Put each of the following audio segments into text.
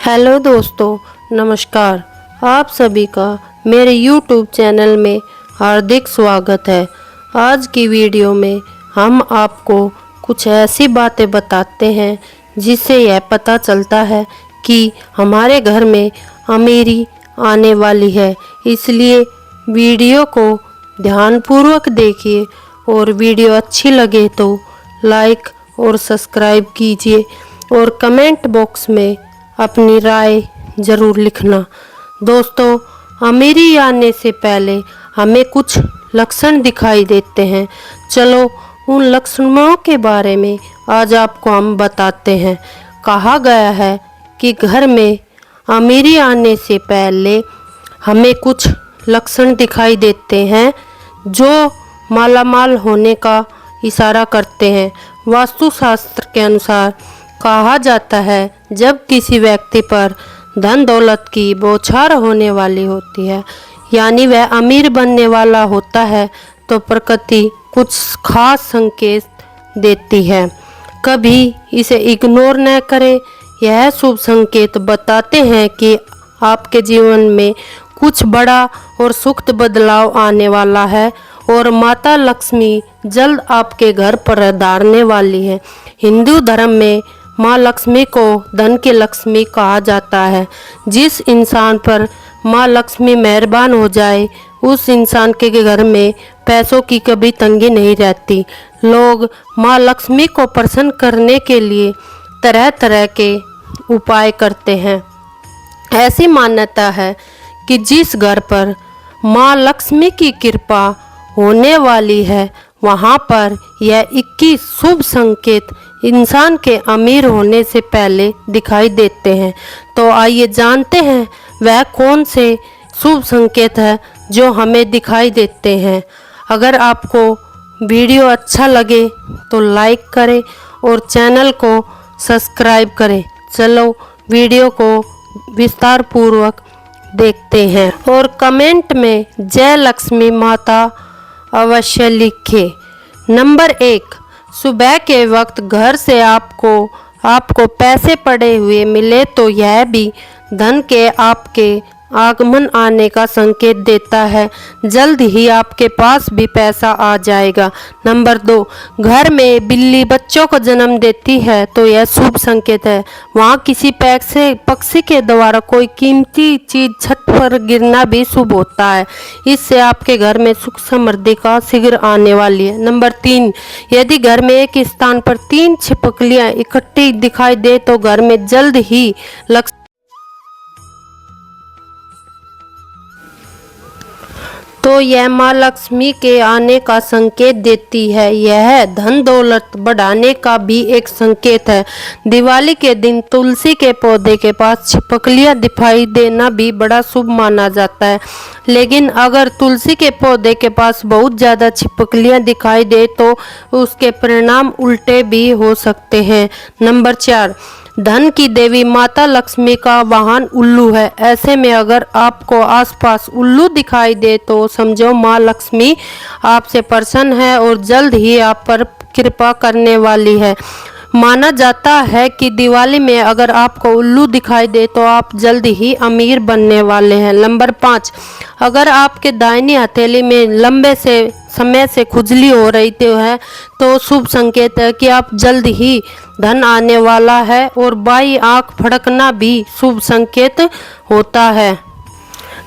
Hello दोस्तों, नमस्कार। आप सभी का मेरे YouTube चैनल में हार्दिक स्वागत है। आज की वीडियो में हम आपको कुछ ऐसी बातें बताते हैं जिससे यह पता चलता है कि हमारे घर में अमीरी आने वाली है। इसलिए वीडियो को ध्यानपूर्वक देखिए और वीडियो अच्छी लगे तो लाइक और सब्सक्राइब कीजिए और कमेंट बॉक्स में अपनी राय ज़रूर लिखना। दोस्तों, अमीरी आने से पहले हमें कुछ लक्षण दिखाई देते हैं। चलो उन लक्षणों के बारे में आज आपको हम बताते हैं। कहा गया है कि घर में अमीरी आने से पहले हमें कुछ लक्षण दिखाई देते हैं जो मालामाल होने का इशारा करते हैं। वास्तुशास्त्र के अनुसार कहा जाता है जब किसी व्यक्ति पर धन दौलत की बौछार होने वाली होती है, यानी वह अमीर बनने वाला होता है, तो प्रकृति कुछ खास संकेत देती है। कभी इसे इग्नोर न करें। यह शुभ संकेत बताते हैं कि आपके जीवन में कुछ बड़ा और सुखद बदलाव आने वाला है और माता लक्ष्मी जल्द आपके घर पर पधारने वाली है। हिंदू धर्म में माँ लक्ष्मी को धन की लक्ष्मी कहा जाता है। जिस इंसान पर माँ लक्ष्मी मेहरबान हो जाए उस इंसान के घर में पैसों की कभी तंगी नहीं रहती। लोग माँ लक्ष्मी को प्रसन्न करने के लिए तरह तरह के उपाय करते हैं। ऐसी मान्यता है कि जिस घर पर माँ लक्ष्मी की कृपा होने वाली है वहाँ पर यह 21 शुभ संकेत इंसान के अमीर होने से पहले दिखाई देते हैं। तो आइए जानते हैं वह कौन से शुभ संकेत है जो हमें दिखाई देते हैं। अगर आपको वीडियो अच्छा लगे तो लाइक करें और चैनल को सब्सक्राइब करें। चलो वीडियो को विस्तार पूर्वक देखते हैं और कमेंट में जय लक्ष्मी माता अवश्य लिखें। नंबर 1, सुबह के वक्त घर से आपको पैसे पड़े हुए मिले तो यह भी धन के आपके आगमन आने का संकेत देता है। जल्द ही आपके पास भी पैसा आ जाएगा। नंबर 2, घर में बिल्ली बच्चों को जन्म देती है तो यह शुभ संकेत है। वहाँ किसी पक्षी के द्वारा कोई कीमती चीज छत पर गिरना भी शुभ होता है। इससे आपके घर में सुख समृद्धि का शीघ्र आने वाली है। नंबर 3, यदि घर में एक स्थान पर 3 छिपकलियाँ इकट्ठी दिखाई दे तो घर में जल्द ही यह माँ लक्ष्मी के आने का संकेत देती है। यह धन दौलत बढ़ाने का भी एक संकेत है। दिवाली के दिन तुलसी के पौधे के पास छिपकलियाँ दिखाई देना भी बड़ा शुभ माना जाता है। लेकिन अगर तुलसी के पौधे के पास बहुत ज़्यादा छिपकलियाँ दिखाई दे तो उसके परिणाम उल्टे भी हो सकते हैं। नंबर 4, धन की देवी माता लक्ष्मी का वाहन उल्लू है। ऐसे में अगर आपको आसपास उल्लू दिखाई दे तो समझो माँ लक्ष्मी आपसे प्रसन्न है और जल्द ही आप पर कृपा करने वाली है। माना जाता है कि दिवाली में अगर आपको उल्लू दिखाई दे तो आप जल्द ही अमीर बनने वाले हैं। नंबर 5, अगर आपके दाहिनी हथेली में लंबे से समय से खुजली हो रही है तो शुभ संकेत है कि आप जल्द ही धन आने वाला है। और बाई आंख फड़कना भी शुभ संकेत होता है।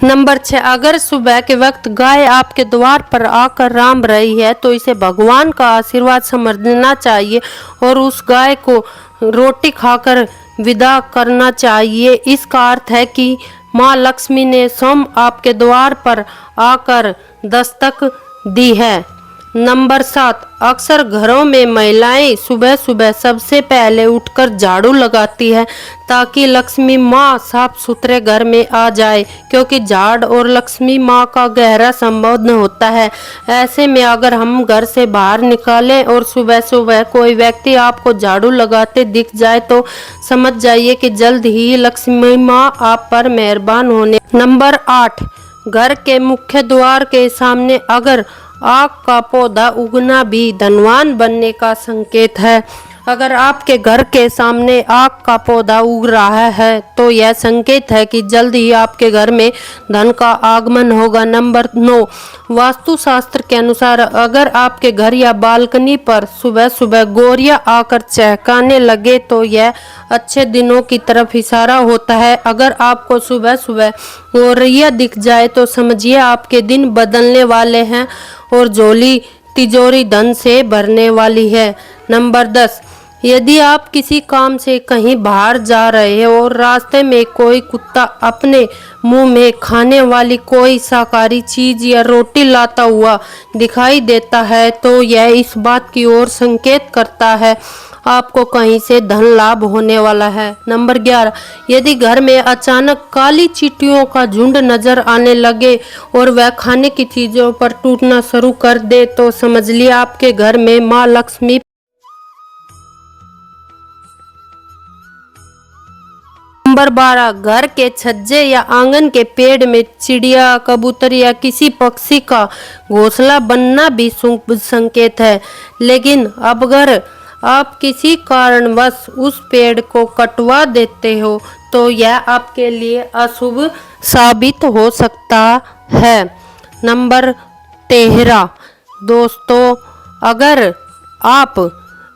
नंबर 6, अगर सुबह के वक्त गाय आपके द्वार पर आकर राम रही है तो इसे भगवान का आशीर्वाद समझना चाहिए और उस गाय को रोटी खाकर विदा करना चाहिए। इसका अर्थ है कि माँ लक्ष्मी ने स्वयं आपके द्वार पर आकर दस्तक दी है। नंबर 7, अक्सर घरों में महिलाएं सुबह सुबह सबसे पहले उठकर झाड़ू लगाती है ताकि लक्ष्मी माँ साफ सुथरे घर में आ जाए, क्योंकि झाड़ और लक्ष्मी माँ का गहरा संबंध होता है। ऐसे में अगर हम घर से बाहर निकालें और सुबह सुबह कोई व्यक्ति आपको झाड़ू लगाते दिख जाए तो समझ जाइए कि जल्द ही लक्ष्मी माँ आप पर मेहरबान होने। नंबर 8, घर के मुख्य द्वार के सामने अगर आक का पौधा उगना भी धनवान बनने का संकेत है। अगर आपके घर के सामने आग का पौधा उग रहा है तो यह संकेत है कि जल्द ही आपके घर में धन का आगमन होगा। नंबर 9, वास्तुशास्त्र के अनुसार अगर आपके घर या बालकनी पर सुबह सुबह गौरियां आकर चहकाने लगे तो यह अच्छे दिनों की तरफ इशारा होता है। अगर आपको सुबह सुबह गौरियां दिख जाए तो समझिए आपके दिन बदलने वाले हैं और झोली तिजोरी धन से भरने वाली है। नंबर 10, यदि आप किसी काम से कहीं बाहर जा रहे हैं और रास्ते में कोई कुत्ता अपने मुंह में खाने वाली कोई शाकाहारी चीज या रोटी लाता हुआ दिखाई देता है तो यह इस बात की ओर संकेत करता है आपको कहीं से धन लाभ होने वाला है। नंबर 11, यदि घर में अचानक काली चींटियों का झुंड नजर आने लगे और वह खाने की चीजों पर टूटना शुरू कर दे तो समझ लिया आपके घर में माँ लक्ष्मी। नंबर 12, घर के छज्जे या आंगन के पेड़ में चिड़िया, कबूतर या किसी पक्षी का घोंसला बनना भी शुभ संकेत है। लेकिन अब अगर आप किसी कारणवश उस पेड़ को कटवा देते हो तो यह आपके लिए अशुभ साबित हो सकता है। नंबर 13, दोस्तों, अगर आप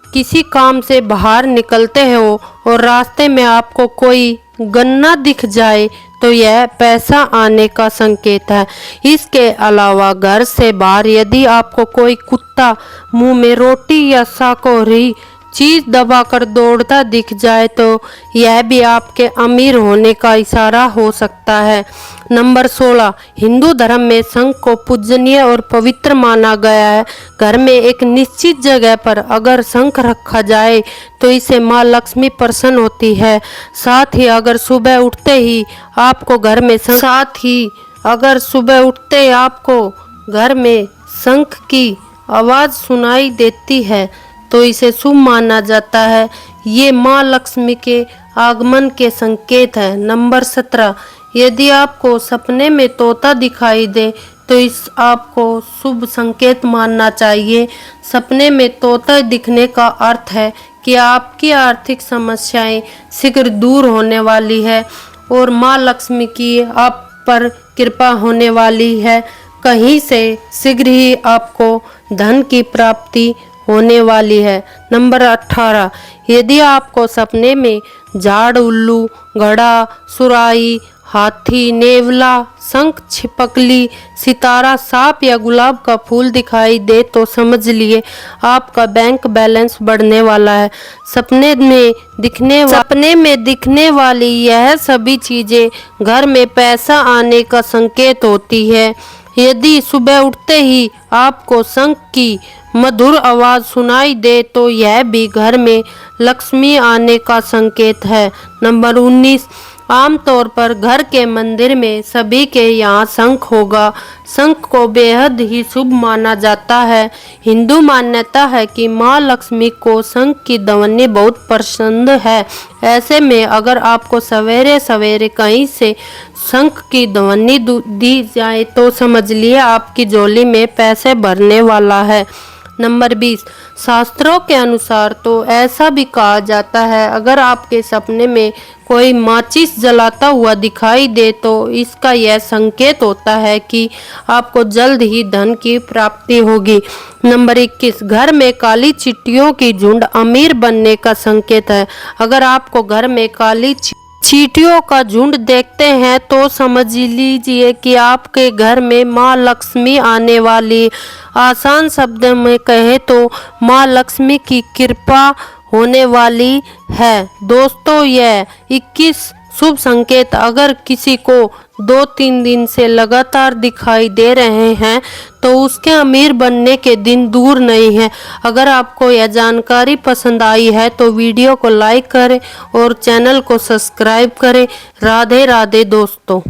किसी काम से बाहर निकलते हो और रास्ते में आपको कोई गन्ना दिख जाए तो यह पैसा आने का संकेत है। इसके अलावा घर से बाहर यदि आपको कोई कुत्ता मुंह में रोटी या शाकाहारी चीज दबाकर दौड़ता दिख जाए तो यह भी आपके अमीर होने का इशारा हो सकता है। नंबर 16, हिंदू धर्म में शंख को पूजनीय और पवित्र माना गया है। घर में एक निश्चित जगह पर अगर शंख रखा जाए तो इसे माँ लक्ष्मी प्रसन्न होती है। साथ ही अगर सुबह उठते ही आपको घर में शंख की आवाज़ सुनाई देती है तो इसे शुभ माना जाता है। ये माँ लक्ष्मी के आगमन के संकेत है। नंबर 17, यदि आपको सपने में तोता दिखाई दे तो इस आपको शुभ संकेत मानना चाहिए। सपने में तोता दिखने का अर्थ है कि आपकी आर्थिक समस्याएं शीघ्र दूर होने वाली है और माँ लक्ष्मी की आप पर कृपा होने वाली है। कहीं से शीघ्र ही आपको धन की प्राप्ति होने वाली है। नंबर 18, यदि आपको सपने में झाड़, उल्लू, घड़ा, सुराही, हाथी, नेवला, शंख, छिपकली, सितारा, सांप या गुलाब का फूल दिखाई दे तो समझ लिए आपका बैंक बैलेंस बढ़ने वाला है। सपने में दिखने वाली यह सभी चीजें घर में पैसा आने का संकेत होती है। यदि सुबह उठते ही आपको शंख की मधुर आवाज सुनाई दे तो यह भी घर में लक्ष्मी आने का संकेत है। नंबर 19, आमतौर पर घर के मंदिर में सभी के यहाँ शंख होगा। शंख को बेहद ही शुभ माना जाता है। हिंदू मान्यता है कि माँ लक्ष्मी को शंख की ध्वनि बहुत पसंद है। ऐसे में अगर आपको सवेरे सवेरे कहीं से शंख की ध्वनि दी जाए तो समझ लिए आपकी झोली में पैसे भरने वाला है। नंबर 20, शास्त्रों के अनुसार तो ऐसा भी कहा जाता है अगर आपके सपने में कोई माचिस जलाता हुआ दिखाई दे तो इसका यह संकेत होता है कि आपको जल्द ही धन की प्राप्ति होगी। नंबर 21, घर में काली चींटियों की झुंड अमीर बनने का संकेत है। अगर आपको घर में काली चींटियों का झुंड देखते हैं तो समझ लीजिए कि आपके घर में माँ लक्ष्मी आने वाली। आसान शब्द में कहे तो माँ लक्ष्मी की कृपा होने वाली है। दोस्तों, यह 21 शुभ संकेत अगर किसी को 2-3 दिन से लगातार दिखाई दे रहे हैं तो उसके अमीर बनने के दिन दूर नहीं है। अगर आपको यह जानकारी पसंद आई है तो वीडियो को लाइक करें और चैनल को सब्सक्राइब करें। राधे राधे दोस्तों।